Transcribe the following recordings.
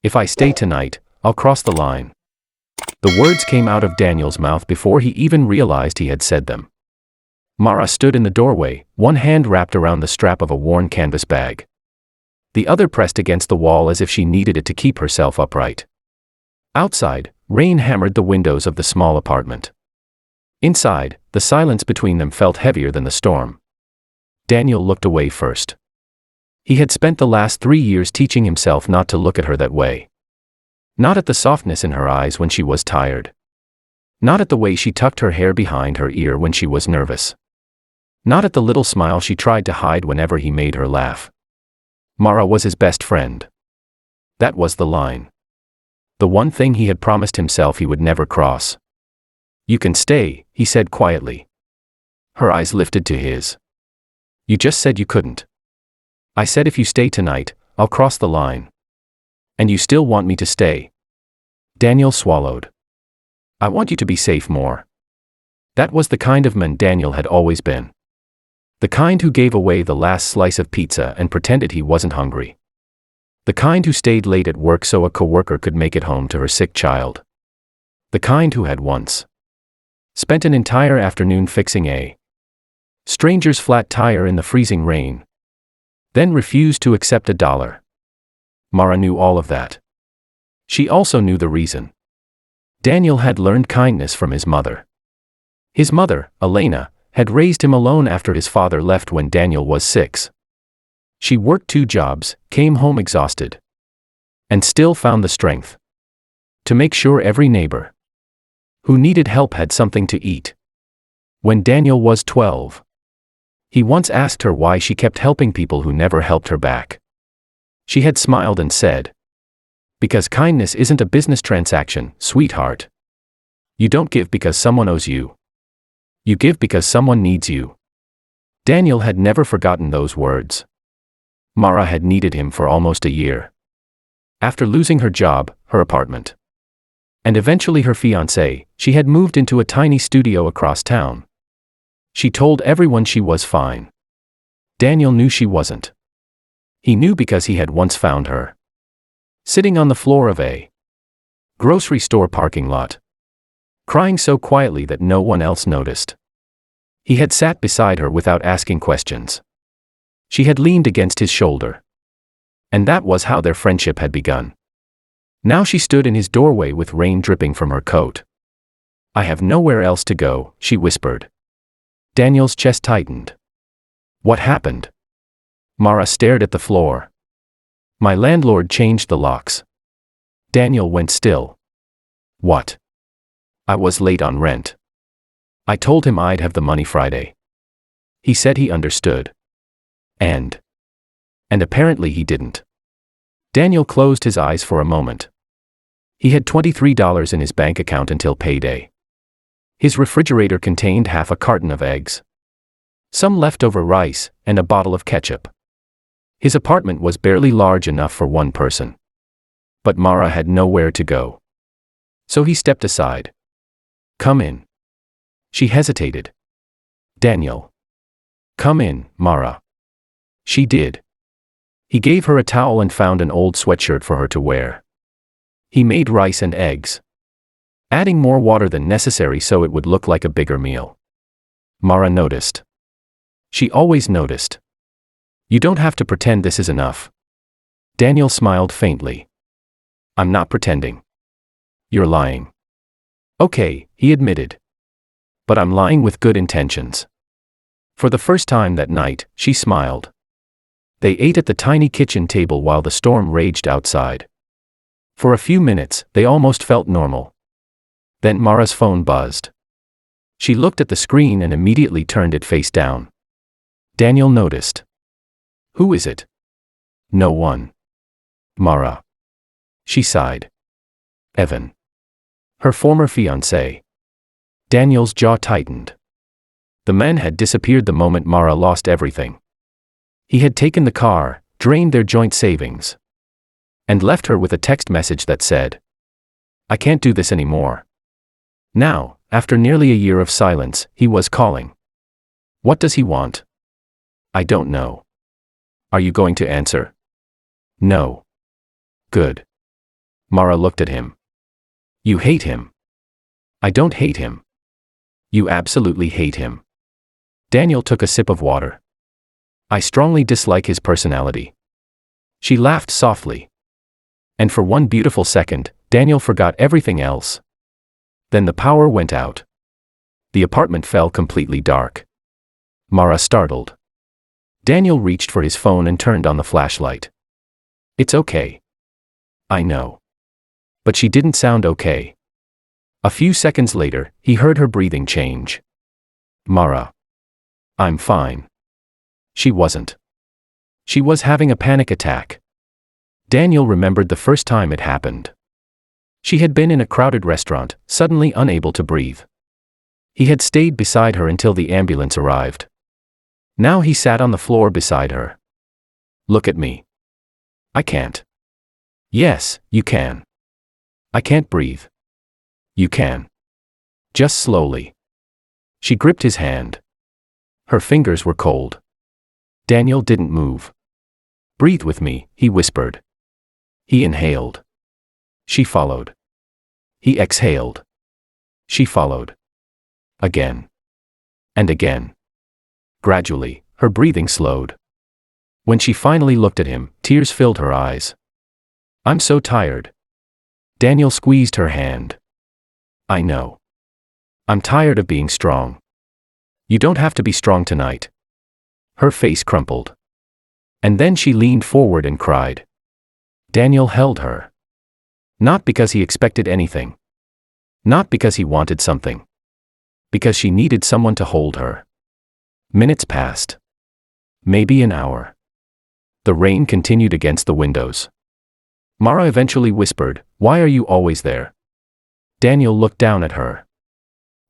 If I stay tonight, I'll cross the line. The words came out of Daniel's mouth before he even realized he had said them. Mara stood in the doorway, one hand wrapped around the strap of a worn canvas bag. The other pressed against the wall as if she needed it to keep herself upright. Outside, rain hammered the windows of the small apartment. Inside, the silence between them felt heavier than the storm. Daniel looked away first. He had spent the last 3 years teaching himself not to look at her that way. Not at the softness in her eyes when she was tired. Not at the way she tucked her hair behind her ear when she was nervous. Not at the little smile she tried to hide whenever he made her laugh. Mara was his best friend. That was the line. The one thing he had promised himself he would never cross. "You can stay," he said quietly. Her eyes lifted to his. "You just said you couldn't." "I said if you stay tonight, I'll cross the line." "And you still want me to stay?" Daniel swallowed. "I want you to be safe more." That was the kind of man Daniel had always been. The kind who gave away the last slice of pizza and pretended he wasn't hungry. The kind who stayed late at work so a coworker could make it home to her sick child. The kind who had once spent an entire afternoon fixing a stranger's flat tire in the freezing rain, then refused to accept $1. Mara knew all of that. She also knew the reason. Daniel had learned kindness from his mother. His mother, Elena, had raised him alone after his father left when Daniel was 6. She worked 2 jobs, came home exhausted, and still found the strength to make sure every neighbor who needed help had something to eat. When Daniel was 12, he once asked her why she kept helping people who never helped her back. She had smiled and said, "Because kindness isn't a business transaction, sweetheart. You don't give because someone owes you. You give because someone needs you." Daniel had never forgotten those words. Mara had needed him for almost a year. After losing her job, her apartment, and eventually her fiancé, she had moved into a tiny studio across town. She told everyone she was fine. Daniel knew she wasn't. He knew because he had once found her sitting on the floor of a grocery store parking lot, crying so quietly that no one else noticed. He had sat beside her without asking questions. She had leaned against his shoulder. And that was how their friendship had begun. Now she stood in his doorway with rain dripping from her coat. "I have nowhere else to go," she whispered. Daniel's chest tightened. "What happened?" Mara stared at the floor. "My landlord changed the locks." Daniel went still. "What?" "I was late on rent. I told him I'd have the money Friday. He said he understood. And apparently he didn't." Daniel closed his eyes for a moment. He had $23 in his bank account until payday. His refrigerator contained half a carton of eggs, some leftover rice, and a bottle of ketchup. His apartment was barely large enough for one person. But Mara had nowhere to go. So he stepped aside. "Come in." She hesitated. "Daniel." "Come in, Mara." She did. He gave her a towel and found an old sweatshirt for her to wear. He made rice and eggs, adding more water than necessary so it would look like a bigger meal. Mara noticed. She always noticed. "You don't have to pretend this is enough." Daniel smiled faintly. "I'm not pretending." "You're lying." "Okay," he admitted. "But I'm lying with good intentions." For the first time that night, she smiled. They ate at the tiny kitchen table while the storm raged outside. For a few minutes, they almost felt normal. Then Mara's phone buzzed. She looked at the screen and immediately turned it face down. Daniel noticed. "Who is it?" "No one." "Mara." She sighed. "Evan." Her former fiancé. Daniel's jaw tightened. The man had disappeared the moment Mara lost everything. He had taken the car, drained their joint savings, and left her with a text message that said, "I can't do this anymore." Now, after nearly a year of silence, he was calling. What does he want? "I don't know." "Are you going to answer?" "No." "Good." Mara looked at him. You hate him. I don't hate him. You absolutely hate him. Daniel took a sip of water. I strongly dislike his personality. She laughed softly. And for one beautiful second, Daniel forgot everything else. Then the power went out. The apartment fell completely dark. Mara startled. Daniel reached for his phone and turned on the flashlight. It's okay. I know. But she didn't sound okay. A few seconds later, he heard her breathing change. Mara. I'm fine. She wasn't. She was having a panic attack. Daniel remembered the first time it happened. She had been in a crowded restaurant, suddenly unable to breathe. He had stayed beside her until the ambulance arrived. Now he sat on the floor beside her. Look at me. I can't. Yes, you can. I can't breathe. You can. Just slowly. She gripped his hand. Her fingers were cold. Daniel didn't move. Breathe with me, he whispered. He inhaled. She followed. He exhaled. She followed. Again. And again. Gradually, her breathing slowed. When she finally looked at him, tears filled her eyes. I'm so tired. Daniel squeezed her hand. I know. I'm tired of being strong. You don't have to be strong tonight. Her face crumpled. And then she leaned forward and cried. Daniel held her. Not because he expected anything. Not because he wanted something. Because she needed someone to hold her. Minutes passed. Maybe an hour. The rain continued against the windows. Mara eventually whispered, "Why are you always there?" Daniel looked down at her.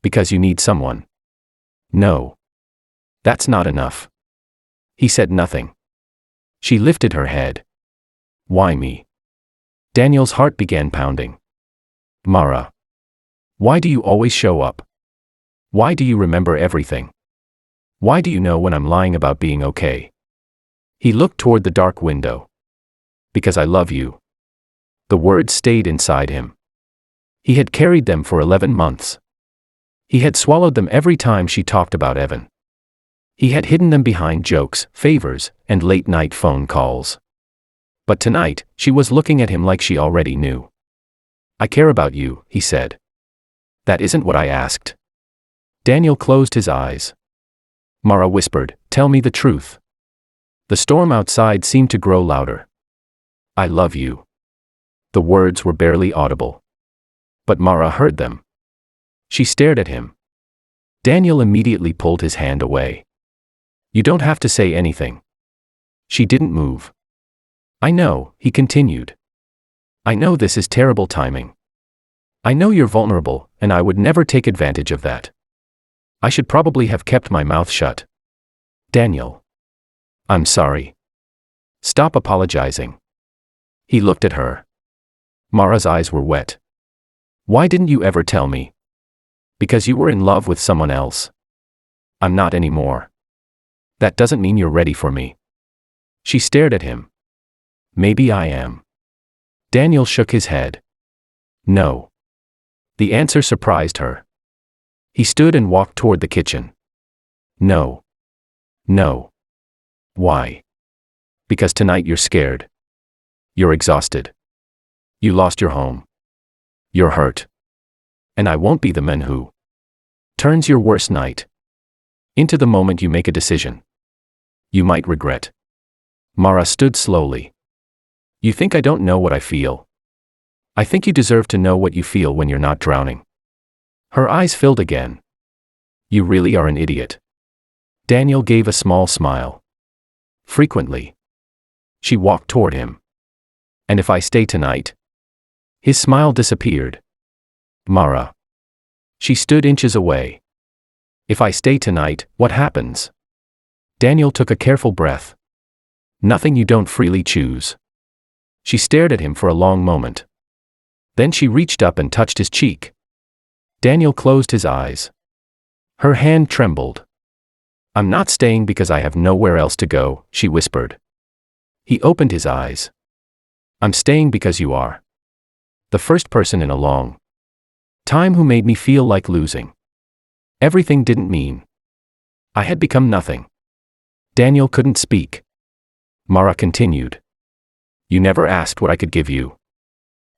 Because you need someone. No. That's not enough. He said nothing. She lifted her head. Why me? Daniel's heart began pounding. Mara. Why do you always show up? Why do you remember everything? Why do you know when I'm lying about being okay? He looked toward the dark window. Because I love you. The words stayed inside him. He had carried them for 11 months. He had swallowed them every time she talked about Evan. He had hidden them behind jokes, favors, and late-night phone calls. But tonight, she was looking at him like she already knew. I care about you, he said. That isn't what I asked. Daniel closed his eyes. Mara whispered, tell me the truth. The storm outside seemed to grow louder. I love you. The words were barely audible. But Mara heard them. She stared at him. Daniel immediately pulled his hand away. You don't have to say anything. She didn't move. I know, he continued. I know this is terrible timing. I know you're vulnerable, and I would never take advantage of that. I should probably have kept my mouth shut. Daniel. I'm sorry. Stop apologizing. He looked at her. Mara's eyes were wet. Why didn't you ever tell me? Because you were in love with someone else. I'm not anymore. That doesn't mean you're ready for me. She stared at him. Maybe I am. Daniel shook his head. No. The answer surprised her. He stood and walked toward the kitchen. No. No. Why? Because tonight you're scared. You're exhausted. You lost your home. You're hurt. And I won't be the man who turns your worst night into the moment you make a decision you might regret. Mara stood slowly. You think I don't know what I feel? I think you deserve to know what you feel when you're not drowning. Her eyes filled again. You really are an idiot. Daniel gave a small smile. Frequently. She walked toward him. And if I stay tonight? His smile disappeared. Mara. She stood inches away. If I stay tonight, what happens? Daniel took a careful breath. Nothing you don't freely choose. She stared at him for a long moment. Then she reached up and touched his cheek. Daniel closed his eyes. Her hand trembled. I'm not staying because I have nowhere else to go, she whispered. He opened his eyes. I'm staying because you are. The first person in a long time who made me feel like losing. Everything didn't mean. I had become nothing. Daniel couldn't speak. Mara continued. You never asked what I could give you.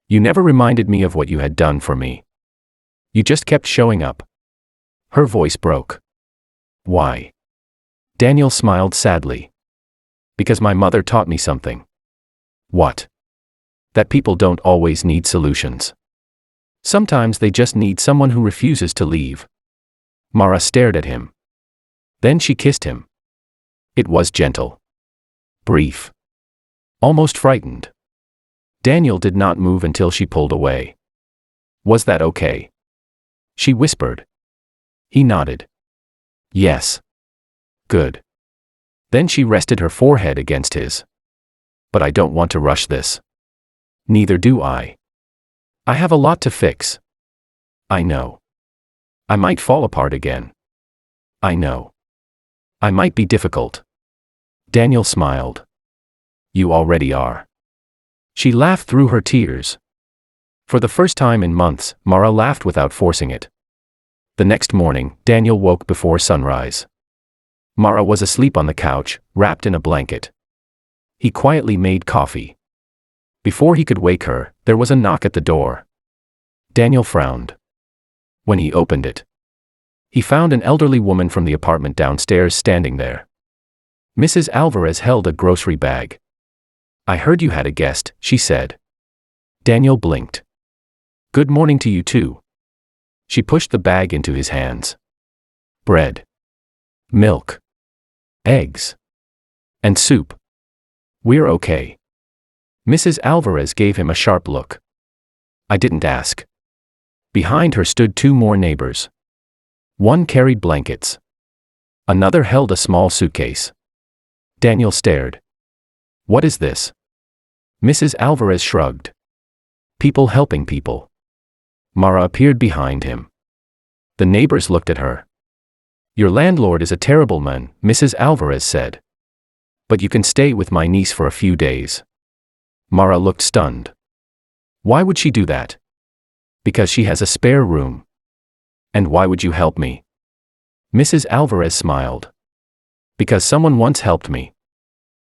You never reminded me of what you had done for me. You just kept showing up. Her voice broke. Why? Daniel smiled sadly. Because my mother taught me something. What? That people don't always need solutions. Sometimes they just need someone who refuses to leave. Mara stared at him. Then she kissed him. It was gentle. Brief. Almost frightened. Daniel did not move until she pulled away. Was that okay? She whispered. He nodded. Yes. Good. Then she rested her forehead against his. But I don't want to rush this. Neither do I. I have a lot to fix. I know. I might fall apart again. I know. I might be difficult. Daniel smiled. You already are. She laughed through her tears. For the first time in months, Mara laughed without forcing it. The next morning, Daniel woke before sunrise. Mara was asleep on the couch, wrapped in a blanket. He quietly made coffee. Before he could wake her, there was a knock at the door. Daniel frowned. When he opened it, he found an elderly woman from the apartment downstairs standing there. Mrs. Alvarez held a grocery bag. I heard you had a guest, she said. Daniel blinked. Good morning to you too. She pushed the bag into his hands. Bread. Milk. Eggs. And soup. We're okay. Mrs. Alvarez gave him a sharp look. I didn't ask. Behind her stood two more neighbors. One carried blankets. Another held a small suitcase. Daniel stared. What is this? Mrs. Alvarez shrugged. People helping people. Mara appeared behind him. The neighbors looked at her. Your landlord is a terrible man, Mrs. Alvarez said. But you can stay with my niece for a few days. Mara looked stunned. Why would she do that? Because she has a spare room. And why would you help me? Mrs. Alvarez smiled. Because someone once helped me.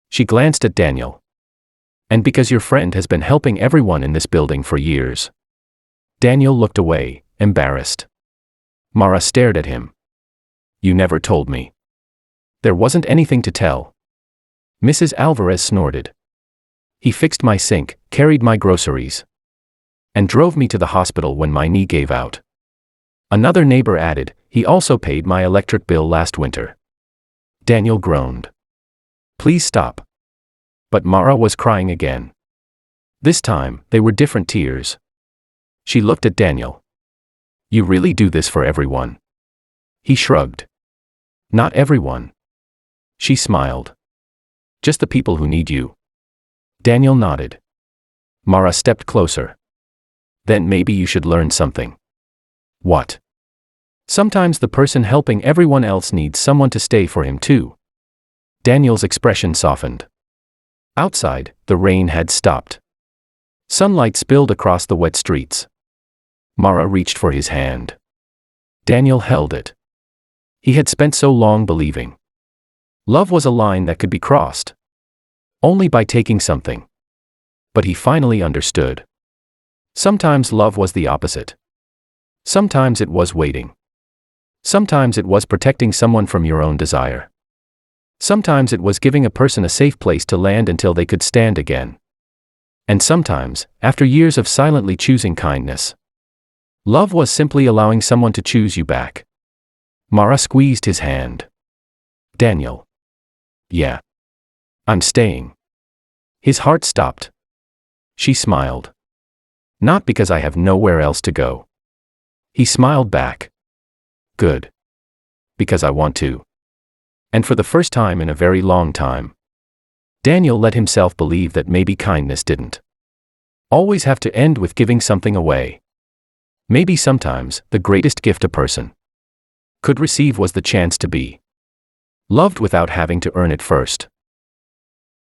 She glanced at Daniel. And because your friend has been helping everyone in this building for years. Daniel looked away, embarrassed. Mara stared at him. You never told me. There wasn't anything to tell. Mrs. Alvarez snorted. He fixed my sink, carried my groceries. And drove me to the hospital when my knee gave out. Another neighbor added, he also paid my electric bill last winter. Daniel groaned. Please stop. But Mara was crying again. This time, they were different tears. She looked at Daniel. You really do this for everyone? He shrugged. Not everyone. She smiled. Just the people who need you. Daniel nodded. Mara stepped closer. Then maybe you should learn something. What? Sometimes the person helping everyone else needs someone to stay for him too. Daniel's expression softened. Outside, the rain had stopped. Sunlight spilled across the wet streets. Mara reached for his hand. Daniel held it. He had spent so long believing. Love was a line that could be crossed. Only by taking something. But he finally understood. Sometimes love was the opposite. Sometimes it was waiting. Sometimes it was protecting someone from your own desire. Sometimes it was giving a person a safe place to land until they could stand again. And sometimes, after years of silently choosing kindness, love was simply allowing someone to choose you back. Mara squeezed his hand. Daniel. Yeah. I'm staying. His heart stopped. She smiled. Not because I have nowhere else to go. He smiled back. Good. Because I want to. And for the first time in a very long time, Daniel let himself believe that maybe kindness didn't always have to end with giving something away. Maybe sometimes the greatest gift a person could receive was the chance to be loved without having to earn it first.